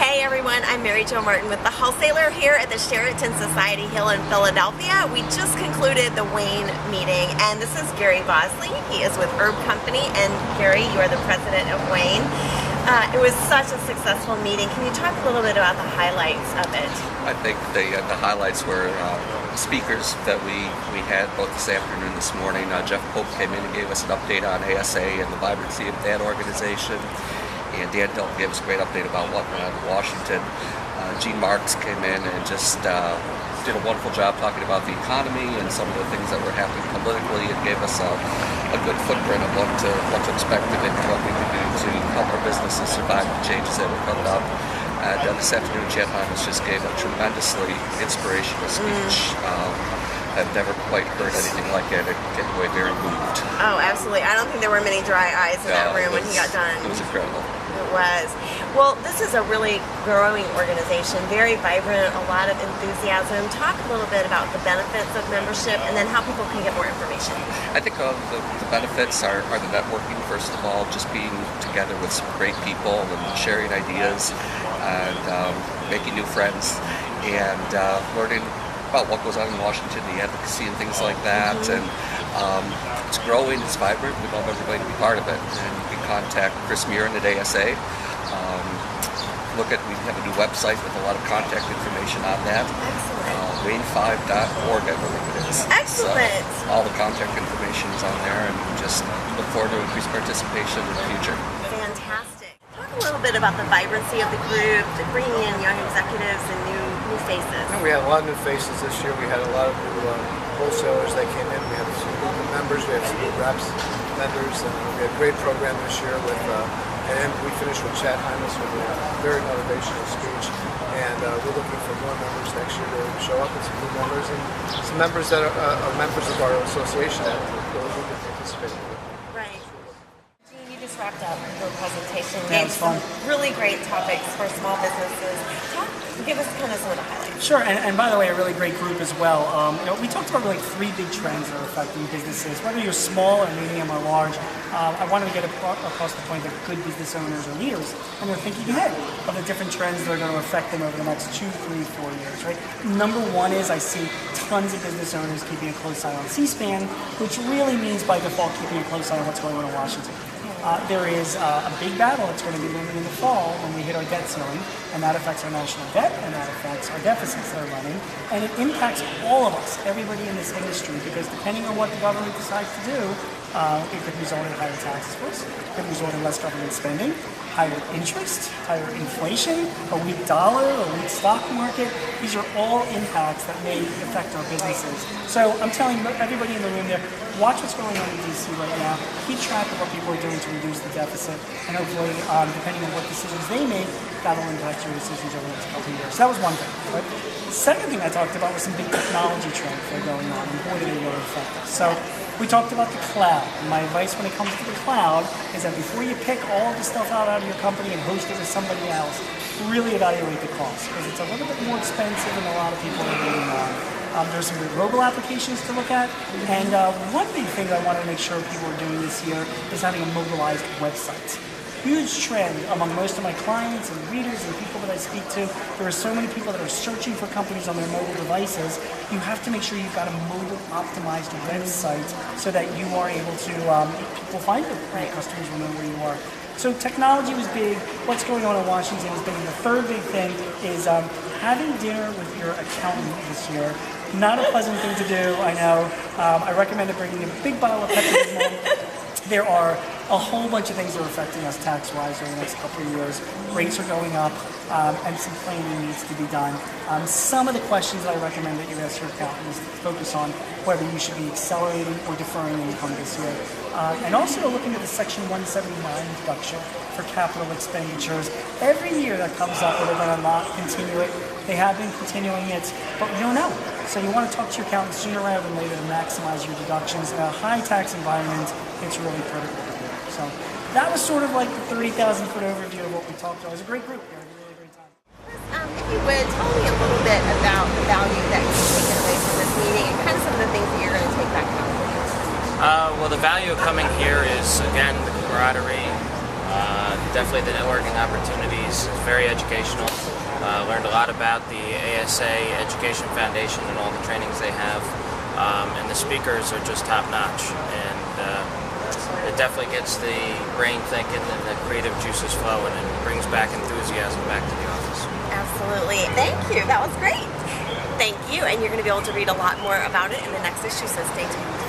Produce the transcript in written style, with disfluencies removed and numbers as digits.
Hey everyone, I'm Mary Jo Martin with the Wholesaler here at the Sheraton Society Hill in Philadelphia. We just concluded the WANE meeting, and this is Gary Bosley. He is with Herb Company, and Gary, you are the president of WANE. It was such a successful meeting. Can you talk a little bit about the highlights of it? I think the highlights were speakers that we had both this afternoon and this morning. Jeff Pope came in and gave us an update on ASA and the vibrancy of that organization. And Dan Delton gave us a great update about what went on in Washington. Gene Marks came in and just did a wonderful job talking about the economy and some of the things that were happening politically, and gave us a good footprint of what to expect and maybe what we could do to help our businesses survive the changes that were coming up. And this afternoon, Chad Hymas just gave a tremendously inspirational speech. I've never quite heard anything like it. It came away very moved. Oh, absolutely. I don't think there were many dry eyes in that room when he got done. It was incredible. It was. Well, this is a really growing organization, very vibrant, a lot of enthusiasm. Talk a little bit about the benefits of membership and then how people can get more information. I think the benefits are the networking, first of all, just being together with some great people and sharing ideas and making new friends and learning about what goes on in Washington, the advocacy and things like that. And it's growing, it's vibrant. We'd love everybody to be part of it. And you can contact Chris Murin at ASA. We have a new website with a lot of contact information on that. Excellent. WANE5.org, I believe it is. Excellent. So all the contact information is on there, and we just look forward to increased participation in the future. Fantastic. Talk a little bit about the vibrancy of the group, the bringing in young executives and new faces. We had a lot of new faces this year. We had a lot of new wholesalers that came in. We had some new members. We had some new reps, vendors, and we had a great program this year with. And we finished with Chad Hymas with a very motivational speech. And we're looking for more members next year to show up, and some new members, and some members that are members of our association that will participate. Right. Gene, you just wrapped up your presentation. Yeah, it was fun. Really great topics for small businesses. Give us kind of some of the highlights. Sure, and by the way, a really great group as well. We talked about really three big trends that are affecting businesses, whether you're small or medium or large. I wanted to get across the point that good business owners are leaders, and they're thinking ahead of the different trends that are going to affect them over the next 2, 3, 4 years. Right. Number one is I see tons of business owners keeping a close eye on C-SPAN, which really means by default keeping a close eye on what's going on in Washington. There is a big battle that's going to be looming in the fall when we hit our debt ceiling, and that affects our national debt, and that affects our deficits that are running, and it impacts all of us, everybody in this industry, because depending on what the government decides to do, it could result in higher taxes for us, it could result in less government spending, higher interest, higher inflation, a weak dollar, a weak stock market. These are all impacts that may affect our businesses. So I'm telling everybody in the room there, watch what's going on in DC right now. Keep track of what people are doing to reduce the deficit, and hopefully, depending on what decisions they make, that'll impact your decisions over the next couple of years. So that was one thing. Right? The second thing I talked about was some big technology trends that are going on, and boy, did they really affect us. So we talked about the cloud. And my advice when it comes to the cloud is that before you pick all of the stuff out of your company and host it with somebody else, really evaluate the cost, because it's a little bit more expensive than a lot of people are waiting on. There's some good mobile applications to look at, and one big thing that I want to make sure people are doing this year is having a mobilized website. Huge trend among most of my clients and readers and people that I speak to. There are so many people that are searching for companies on their mobile devices. You have to make sure you've got a mobile optimized website so that you are able to, people find you, right? Customers will know where you are. So technology was big. What's going on in Washington is big. And the third big thing is having dinner with your accountant this year. Not a pleasant thing to do, I know. I recommend bringing a big bottle of Pepsi. There are a whole bunch of things that are affecting us tax-wise over the next couple of years. Rates are going up, and some planning needs to be done. Some of the questions that I recommend that you ask your accountant is to focus on whether you should be accelerating or deferring income this year. And also looking at the Section 179 deduction for capital expenditures. Every year that comes up, where they're going to not continue it. They have been continuing it, but we don't know. So you want to talk to your accountant sooner rather than later to maximize your deductions. In a high tax environment, it's really critical to do. So that was sort of like the 30,000-foot overview of what we talked about. It was a great group. We had a really great time. If you would, tell me a little bit about the value that you've taken away from this meeting and kind of some of the things that you're going to take back home with you. Well, the value of coming here is, again, the camaraderie, definitely the networking opportunities is very educational. Learned a lot about the ASA Education Foundation and all the trainings they have, and the speakers are just top notch, and it definitely gets the brain thinking and the creative juices flowing and brings back enthusiasm back to the office. Absolutely. Thank you. That was great. Thank you. And you're going to be able to read a lot more about it in the next issue, so stay tuned.